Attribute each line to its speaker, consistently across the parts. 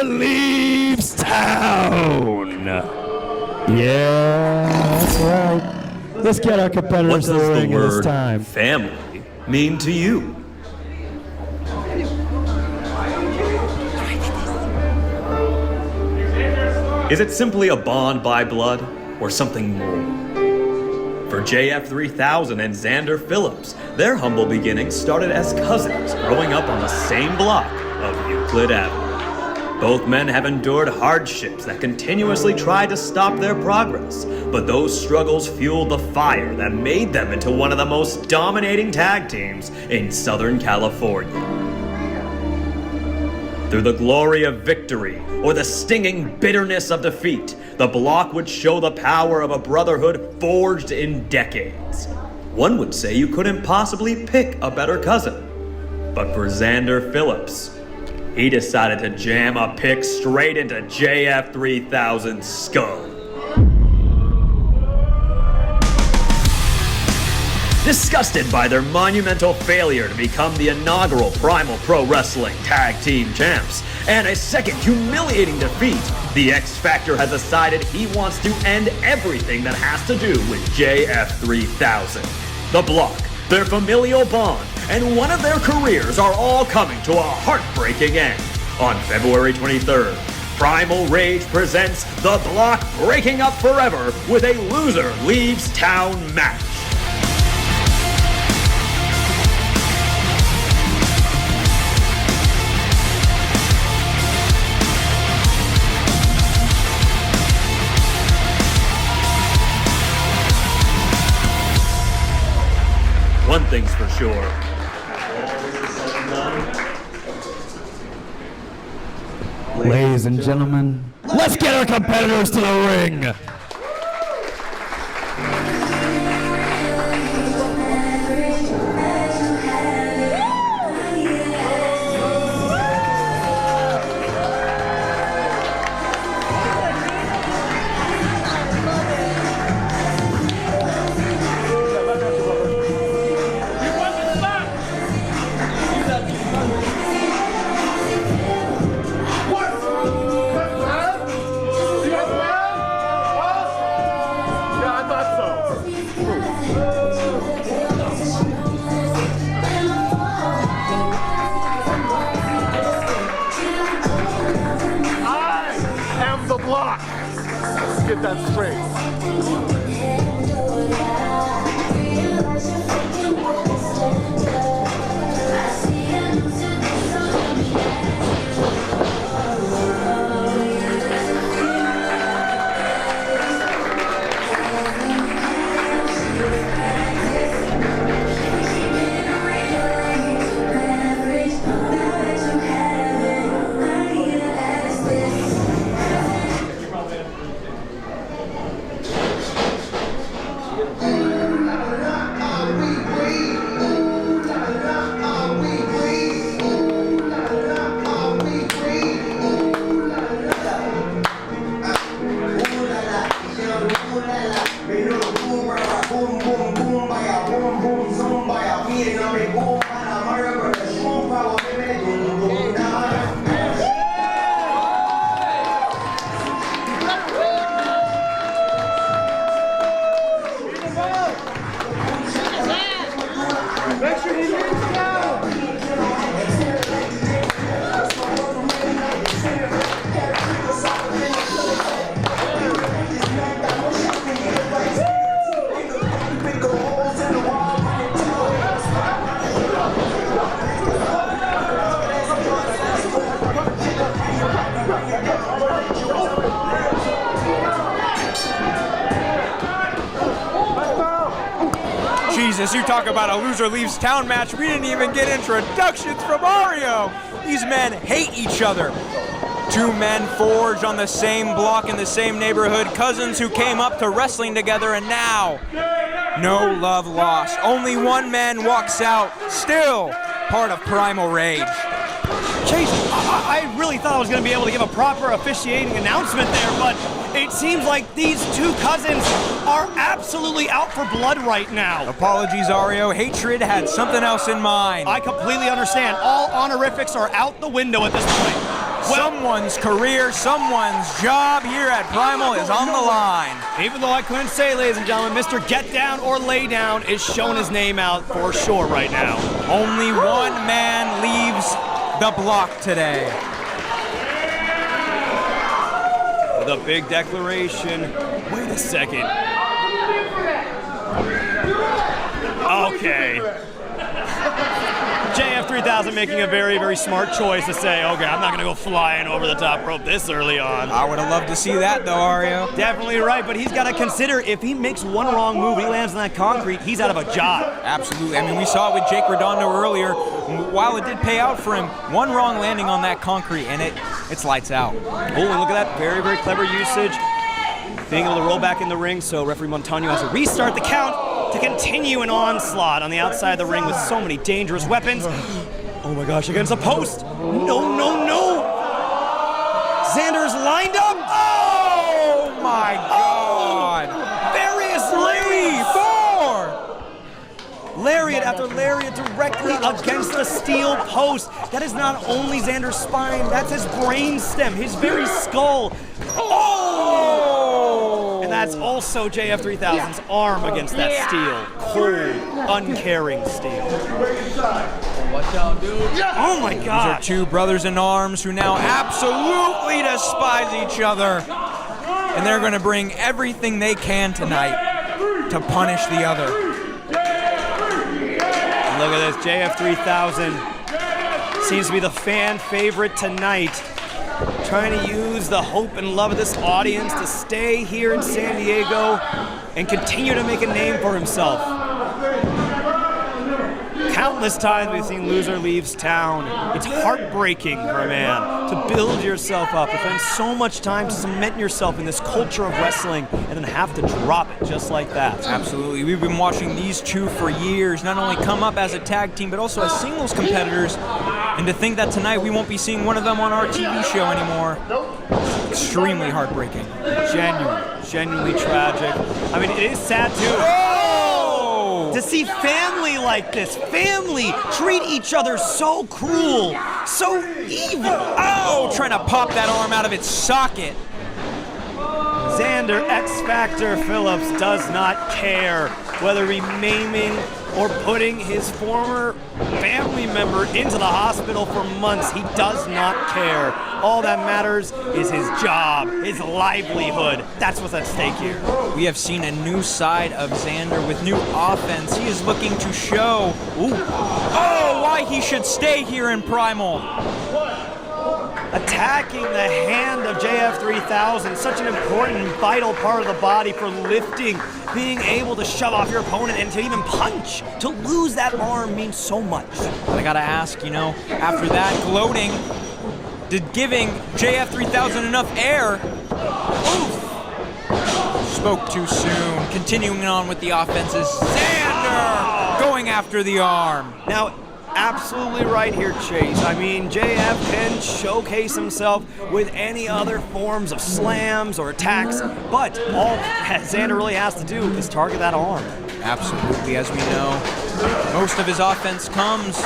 Speaker 1: loser leaves town. Yeah, that's right. Let's get our competitors to the ring this time.
Speaker 2: Family mean to you? Is it simply a bond by blood or something more? For JF3000 and Xander Phillips, their humble beginnings started as cousins growing up on the same block of Euclid Avenue. Both men have endured hardships that continuously tried to stop their progress, but those struggles fueled the fire that made them into one of the most dominating tag teams in Southern California. Through the glory of victory or the stinging bitterness of defeat, the block would show the power of a brotherhood forged in decades. One would say you couldn't possibly pick a better cousin. But for Xander Phillips, he decided to jam a pick straight into JF3000's skull. Disgusted by their monumental failure to become the inaugural Primal Pro Wrestling Tag Team Champs, and a second humiliating defeat, the X Factor has decided he wants to end everything that has to do with JF3000. The block, their familial bond, and one of their careers are all coming to a heartbreaking end. On February 23rd, Primal Rage presents The Block breaking up forever with a loser leaves town match. One thing's for sure.
Speaker 1: Ladies and gentlemen, let's get our competitors to the ring.
Speaker 3: Get that straight.
Speaker 4: Jesus, you talk about a loser leaves town match. We didn't even get introductions from Mario. These men hate each other. Two men forged on the same block in the same neighborhood, cousins who came up to wrestling together, and now, no love lost. Only one man walks out, still part of Primal Rage.
Speaker 5: Chase, I really thought I was going to be able to give a proper officiating announcement there, but it seems like these two cousins are absolutely out for blood right now.
Speaker 4: Apologies, Ario. Hatred had something else in mind.
Speaker 5: I completely understand. All honorifics are out the window at this point.
Speaker 4: Someone's career, someone's job here at Primal is on the line.
Speaker 5: Even though I couldn't say, ladies and gentlemen, Mr. Get Down or Lay Down is showing his name out for sure right now.
Speaker 4: Only one man leaves the block today.
Speaker 5: The big declaration. Wait a second. Okay. JF3000 making a very, very smart choice to say, okay, I'm not going to go flying over the top rope this early on.
Speaker 4: I would have loved to see that, though, Ario.
Speaker 5: Definitely right, but he's got to consider if he makes one wrong move, he lands on that concrete, he's out of a job.
Speaker 4: Absolutely. I mean, we saw it with Jake Redondo earlier. While it did pay out for him, one wrong landing on that concrete, and it's lights out.
Speaker 5: Oh, and look at that. Very, very clever usage. Being able to roll back in the ring, so referee Montano has to restart the count to continue an onslaught on the outside of the ring with so many dangerous weapons. Oh my gosh, against a post. No, no, no. Xander's lined up.
Speaker 4: Oh my God.
Speaker 5: Lariat after lariat directly against the steel post. That is not only Xander's spine, that's his brain stem, his very skull. Oh! And that's also JF3000's arm against that steel. Cold, uncaring steel.
Speaker 3: Watch out, dude.
Speaker 5: Oh my God.
Speaker 4: These are two brothers in arms who now absolutely despise each other. And they're going to bring everything they can tonight to punish the other.
Speaker 5: Look at this, JF3000 seems to be the fan favorite tonight. Trying to use the hope and love of this audience to stay here in San Diego and continue to make a name for himself. Countless times we've seen loser leaves town. It's heartbreaking for a man to build yourself up, to spend so much time to cement yourself in this culture of wrestling and then have to drop it just like that.
Speaker 4: Absolutely. We've been watching these two for years, not only come up as a tag team, but also as singles competitors. And to think that tonight we won't be seeing one of them on our TV show anymore, extremely heartbreaking.
Speaker 5: Genuinely tragic. I mean, it is sad too. To see family like this, family treat each other so cruel, so evil.
Speaker 4: Oh, trying to pop that arm out of its socket.
Speaker 5: Xander X-Factor Phillips does not care whether maiming or putting his former family member into the hospital for months. He does not care. All that matters is his job, his livelihood. That's what's at stake here.
Speaker 4: We have seen a new side of Xander with new offense. He is looking to show why he should stay here in Primal.
Speaker 5: Attacking the hand of JF3000, such an important and vital part of the body for lifting, being able to shove off your opponent and to even punch. To lose that arm means so much.
Speaker 4: But I gotta ask, after that gloating, did giving JF3000 enough air? Spoke too soon. Continuing on with the offenses. Xander going after the arm.
Speaker 5: Now, absolutely right here, Chase. I mean, JF can showcase himself with any other forms of slams or attacks, but all Xander really has to do is target that arm.
Speaker 4: Absolutely, as we know, most of his offense comes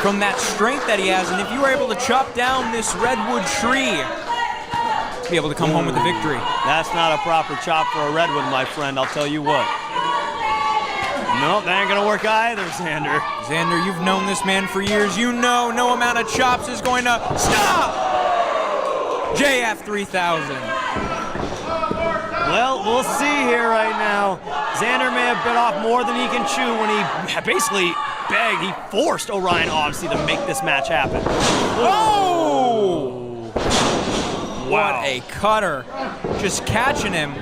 Speaker 4: from that strength that he has, and if you were able to chop down this redwood tree, be able to come home with a victory.
Speaker 5: That's not a proper chop for a redwood, my friend, I'll tell you what. Nope, that ain't gonna work either, Xander.
Speaker 4: Xander, you've known this man for years. You know no amount of chops is going to stop JF3000.
Speaker 5: Well, we'll see here right now. Xander may have bit off more than he can chew when he basically begged, he forced Orion Odyssey to make this match happen.
Speaker 4: Oh!
Speaker 5: Wow.
Speaker 4: What a cutter. Just catching him.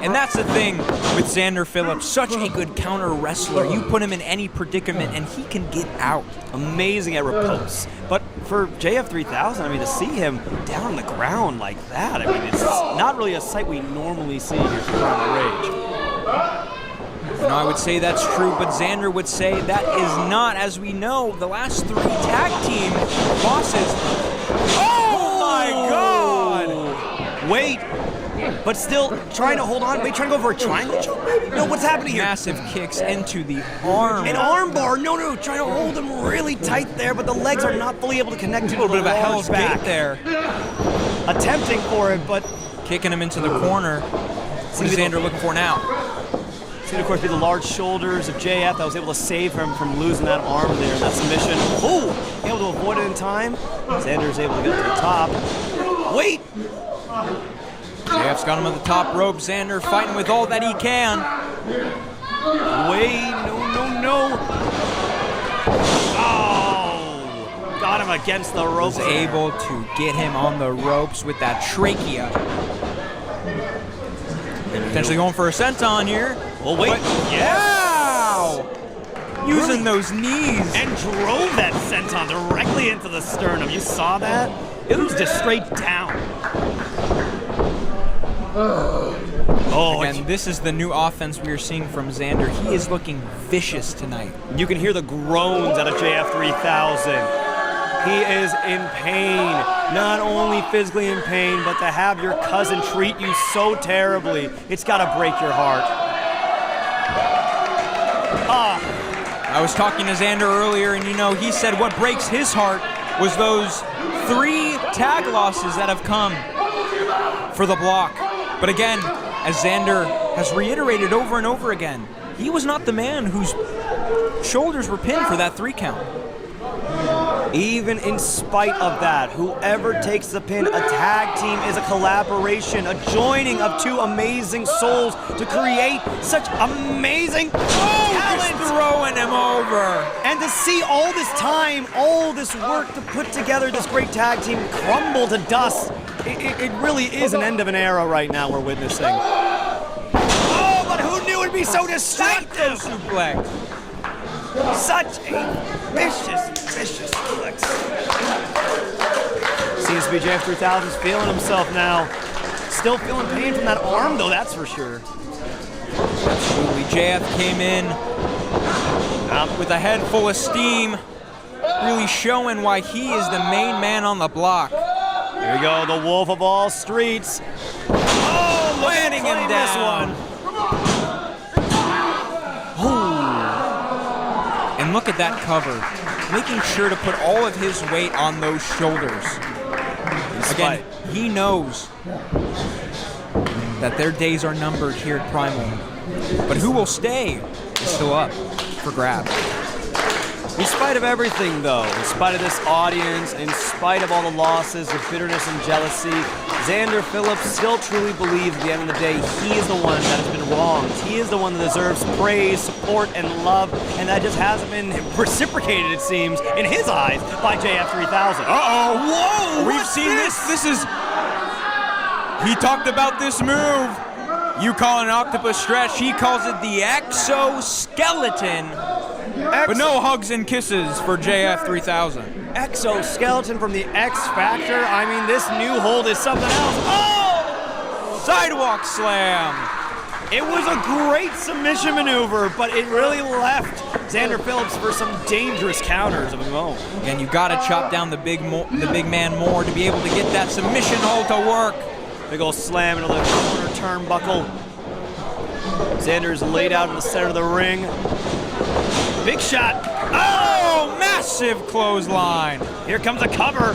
Speaker 4: And that's the thing with Xander Phillips, such a good counter wrestler. You put him in any predicament and he can get out.
Speaker 5: Amazing at repulse. But for JF3000, I mean, to see him down on the ground like that, I mean, it's not really a sight we normally see here for Primal Rage.
Speaker 4: I would say that's true, but Xander would say that is not, as we know, the last 3 tag team losses. Oh my God!
Speaker 5: Wait. But but still trying to hold on. Maybe trying to go for a triangle choke, maybe? No, what's happening here?
Speaker 4: Massive kicks into the arm.
Speaker 5: An arm bar. No. Trying to hold him really tight there, but the legs are not fully able to connect to
Speaker 4: A little bit of a
Speaker 5: large
Speaker 4: Hell's
Speaker 5: back.
Speaker 4: Gate there.
Speaker 5: Attempting for it, but
Speaker 4: Kicking him into the corner. What is Xander looking for now?
Speaker 5: it's going to, of course, be the large shoulders of JF that was able to save him from losing that arm there in that submission. Oh, able to avoid it in time. Xander's able to get to the top. Wait!
Speaker 4: JF's got him on the top rope. Xander fighting with all that he can.
Speaker 5: Wait, no. Oh, got him against the ropes.
Speaker 4: Was able to get him on the ropes with that trachea. And potentially going for a senton here.
Speaker 5: Oh, wait.
Speaker 4: Wow! Using those knees.
Speaker 5: And drove that senton directly into the sternum. You saw that? It was just straight down. Oh,
Speaker 4: And this is the new offense we are seeing from Xander. He is looking vicious tonight.
Speaker 5: you can hear the groans out of JF3000. He is in pain, not only physically in pain, but to have your cousin treat you so terribly, it's got to break your heart.
Speaker 4: I was talking to Xander earlier, and he said what breaks his heart was those 3 tag losses that have come for the block. But again, as Xander has reiterated over and over again, he was not the man whose shoulders were pinned for that 3 count.
Speaker 5: Even in spite of that, whoever takes the pin, a tag team is a collaboration, a joining of 2 amazing souls to create such amazing talent.
Speaker 4: Just throwing him over.
Speaker 5: And to see all this time, all this work to put together this great tag team crumble to dust, it really is an end of an era right now we're witnessing. Oh, but who knew it'd be so destructive?
Speaker 4: Suplex.
Speaker 5: Such a vicious flex. Seems to be JF3000's feeling himself now. Still feeling pain from that arm, though, that's for sure.
Speaker 4: Absolutely. JF came in with a head full of steam, really showing why he is the main man on the block.
Speaker 5: Here we go, the Wolf of all streets. Oh,
Speaker 4: Landing him down. And look at that cover, making sure to put all of his weight on those shoulders. Again, he knows that their days are numbered here at Primal. But who will stay is still up for grabs.
Speaker 5: In spite of everything, though, in spite of this audience, in spite of all the losses, the bitterness and jealousy, Xander Phillips still truly believes at the end of the day he is the one that has been wronged. He is the one that deserves praise, support, and love, and that just hasn't been reciprocated, it seems, in his eyes, by JF3000.
Speaker 4: Uh-oh! Whoa! We've seen this. This is... He talked about this move. You call it an octopus stretch. He calls it the exoskeleton. But no hugs and kisses for JF3000.
Speaker 5: Exoskeleton from the X Factor. I mean, this new hold is something else. Oh!
Speaker 4: Sidewalk slam.
Speaker 5: It was a great submission maneuver, but it really left Xander Phillips for some dangerous counters of his own.
Speaker 4: Again, you got to chop down the big man more to be able to get that submission hold to work.
Speaker 5: Big ol' slam into the corner turnbuckle. Xander's laid out in the center of the ring. Big shot.
Speaker 4: Oh, massive clothesline.
Speaker 5: Here comes a cover.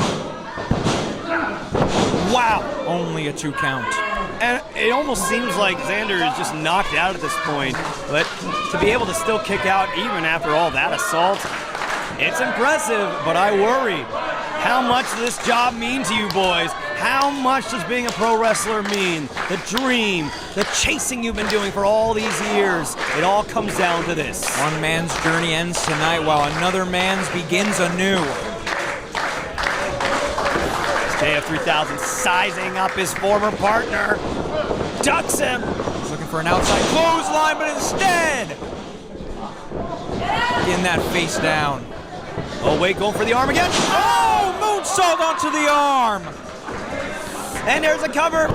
Speaker 5: Wow.
Speaker 4: Only a 2 count.
Speaker 5: And it almost seems like Xander is just knocked out at this point. But to be able to still kick out even after all that assault, it's impressive, but I worry. How much does this job mean to you boys? How much does being a pro wrestler mean? The dream, the chasing you've been doing for all these years, it all comes down to this.
Speaker 4: One man's journey ends tonight while another man's begins anew.
Speaker 5: JF3000 sizing up his former partner. Ducks him.
Speaker 4: He's looking for an outside clothesline, but instead, getting that face down.
Speaker 5: Oh wait, going for the arm again.
Speaker 4: Oh, moonsault onto the arm.
Speaker 5: And there's a cover.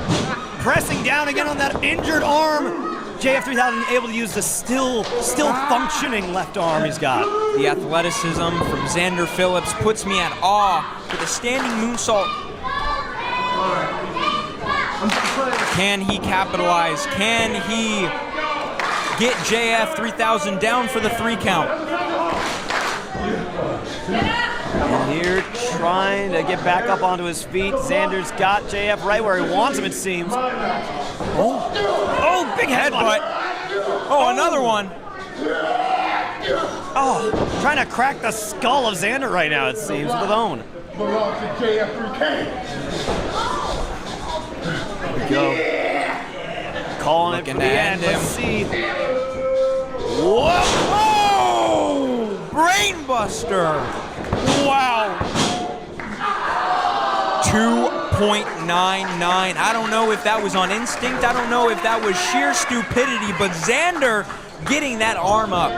Speaker 5: Pressing down again on that injured arm. JF3000 able to use the still functioning left arm he's got.
Speaker 4: The athleticism from Xander Phillips puts me at awe with a standing moonsault. Can he capitalize? Can he get JF3000 down for the 3 count?
Speaker 5: And here trying to get back up onto his feet. Xander's got JF right where he wants him, it seems. Oh, big headbutt.
Speaker 4: Oh, another one.
Speaker 5: Oh, trying to crack the skull of Xander right now, it seems, with his own. There we go. Calling it for the end. Let's see.
Speaker 4: Whoa! Oh! Brainbuster! Wow! 2.99. I don't know if that was on instinct. I don't know if that was sheer stupidity, but Xander getting that arm up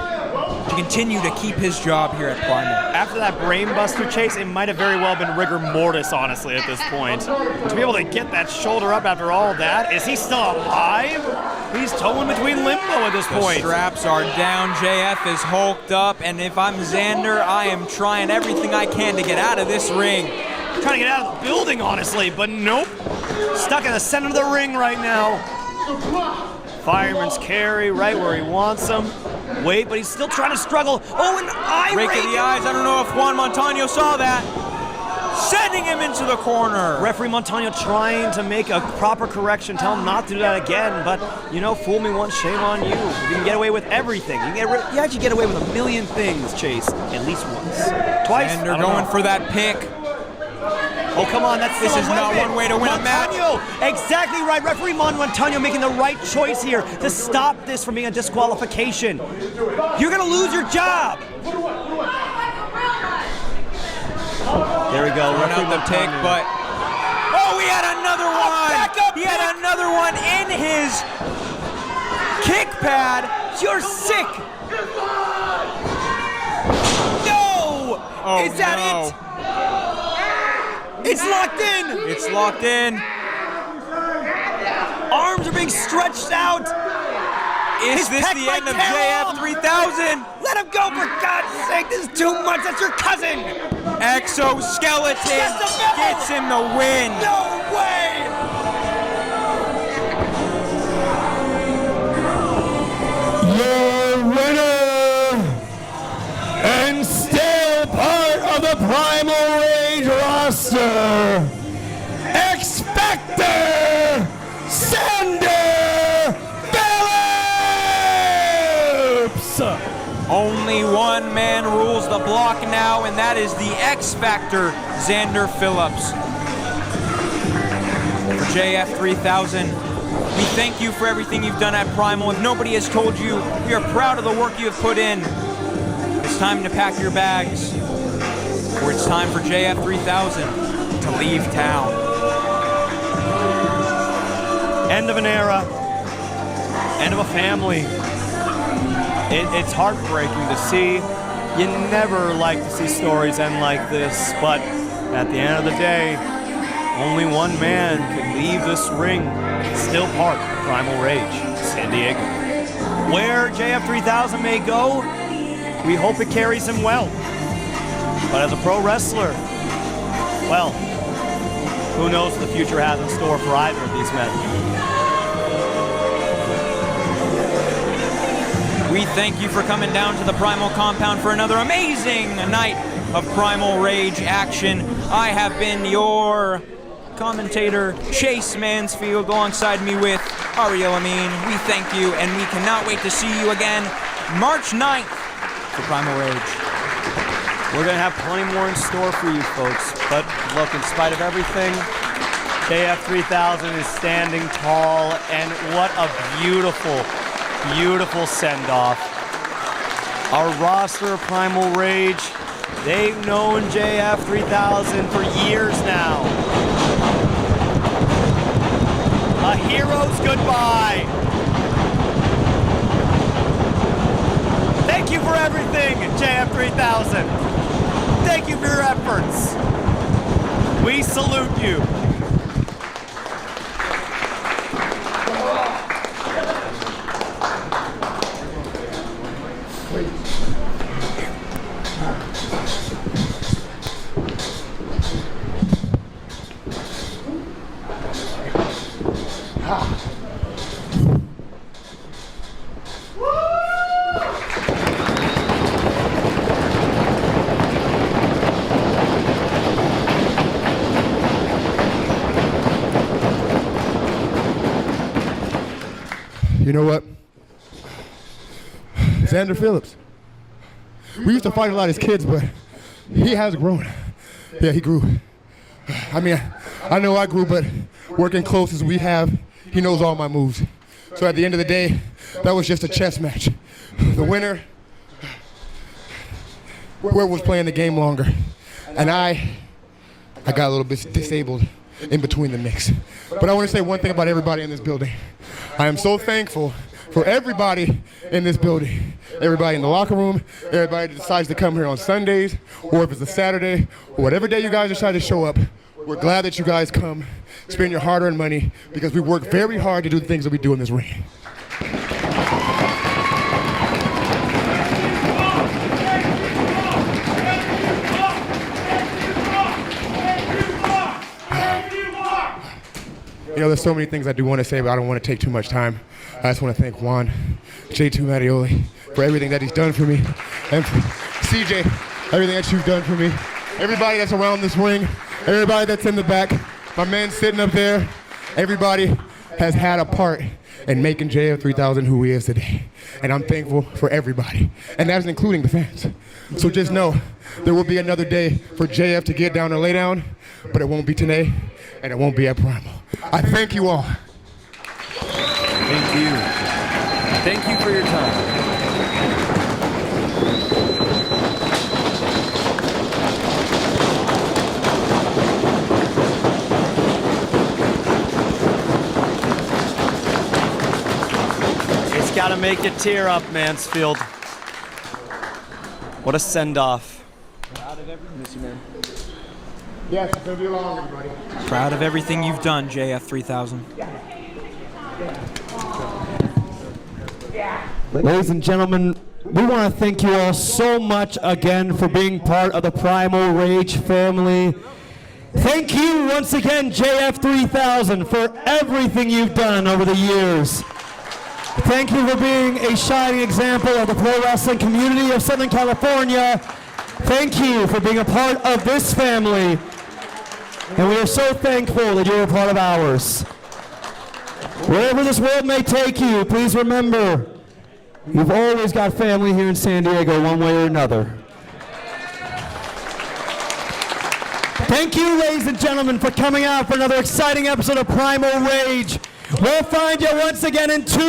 Speaker 4: to continue to keep his job here at Primal.
Speaker 5: After that brainbuster chase, it might have very well been rigor mortis, honestly, at this point. To be able to get that shoulder up after all that, is he still alive? He's toeing between limbo at this point.
Speaker 4: The straps are down, JF is hulked up, and if I'm Xander, I am trying everything I can to get out of this ring.
Speaker 5: Trying to get out of the building, honestly, but nope. Stuck in the center of the ring right now. Fireman's carry right where he wants him. Wait, but he's still trying to struggle. Oh, an eye
Speaker 4: rake of the eyes. I don't know if Juan Montano saw that. Sending him into the corner.
Speaker 5: Referee Montano trying to make a proper correction. Tell him not to do that again. But, you know, fool me once, shame on you. You can get away with everything. You actually get away with a million things, Chase. At least once. Twice.
Speaker 4: And they're going for that pick.
Speaker 5: Oh, come on, this is
Speaker 4: not one way to win a match.
Speaker 5: Exactly right. Referee Montano making the right choice here to stop this from being a disqualification. You're going to lose your job. There we go.
Speaker 4: Run out the pick, but... Oh, he had another one. He had another one in his kick pad.
Speaker 5: You're sick. No.
Speaker 4: Oh,
Speaker 5: is that it? It's locked in!
Speaker 4: It's locked in.
Speaker 5: Arms are being stretched out.
Speaker 4: Is this the end of JF3000?
Speaker 5: Let him go, for God's sake. This is too much. That's your cousin.
Speaker 4: Exoskeleton gets him the win.
Speaker 5: No way!
Speaker 1: Your winner and still part of the Primal Rage roster, X-Factor Xander Phillips!
Speaker 4: Only one man rules the block now, and that is the X-Factor Xander Phillips. For JF3000, we thank you for everything you've done at Primal. If nobody has told you, we are proud of the work you have put in. It's time to pack your bags, or it's time for JF3000 to leave town.
Speaker 5: End of an era. End of a family. It's heartbreaking to see. You never like to see stories end like this, but at the end of the day, only one man can leave this ring still part of Primal Rage, San Diego. Where JF3000 may go, we hope it carries him well. But as a pro wrestler, well, who knows what the future has in store for either of these men.
Speaker 4: We thank you for coming down to the Primal compound for another amazing night of Primal Rage action. I have been your commentator, Chase Mansfield, alongside me with Ariel Amin. We thank you, and we cannot wait to see you again March 9th for Primal Rage.
Speaker 5: We're going to have plenty more in store for you folks, but look, in spite of everything, JF3000 is standing tall, and what a beautiful, beautiful send-off. Our roster of Primal Rage, they've known JF3000 for years now. A hero's goodbye. Thank you for everything, JF3000. Thank you for your efforts. We salute you.
Speaker 6: Ah. You know what? Xander Phillips. We used to fight a lot as kids, but he has grown. Yeah, he grew. I mean, I know I grew, but working close as we have, he knows all my moves. So at the end of the day, that was just a chess match. The winner was playing the game longer. And I got a little bit disabled in between the mix. But I want to say one thing about everybody in this building. I am so thankful for everybody in this building. Everybody in the locker room, everybody that decides to come here on Sundays, or if it's a Saturday, or whatever day you guys decide to show up. We're glad that you guys come, spend your hard-earned money, because we work very hard to do the things that we do in this ring. You know, there's so many things I do want to say, but I don't want to take too much time. I just want to thank Juan, J2 Mattioli, for everything that he's done for me, and for CJ, everything that you've done for me. Everybody that's around this ring, everybody that's in the back, my man sitting up there, everybody has had a part in making JF3000 who he is today. And I'm thankful for everybody, and that's including the fans. So just know, there will be another day for JF to get down or lay down, but it won't be today, and it won't be at Primal. I thank you all.
Speaker 3: Thank you. Thank you for your time.
Speaker 5: It's gotta make you tear up, Mansfield. What a send-off.
Speaker 3: Proud of everything, miss you, man.
Speaker 6: Yes, it's gonna be long, everybody.
Speaker 4: Proud of everything you've done, JF3000.
Speaker 1: Ladies and gentlemen, we want to thank you all so much again for being part of the Primal Rage family. Thank you once again, JF3000, for everything you've done over the years. Thank you for being a shining example of the pro wrestling community of Southern California. Thank you for being a part of this family. And we are so thankful that you're a part of ours. Wherever this world may take you, please remember, you've always got family here in San Diego, one way or another. Thank you, ladies and gentlemen, for coming out for another exciting episode of Primal Rage. We'll find you once again in 2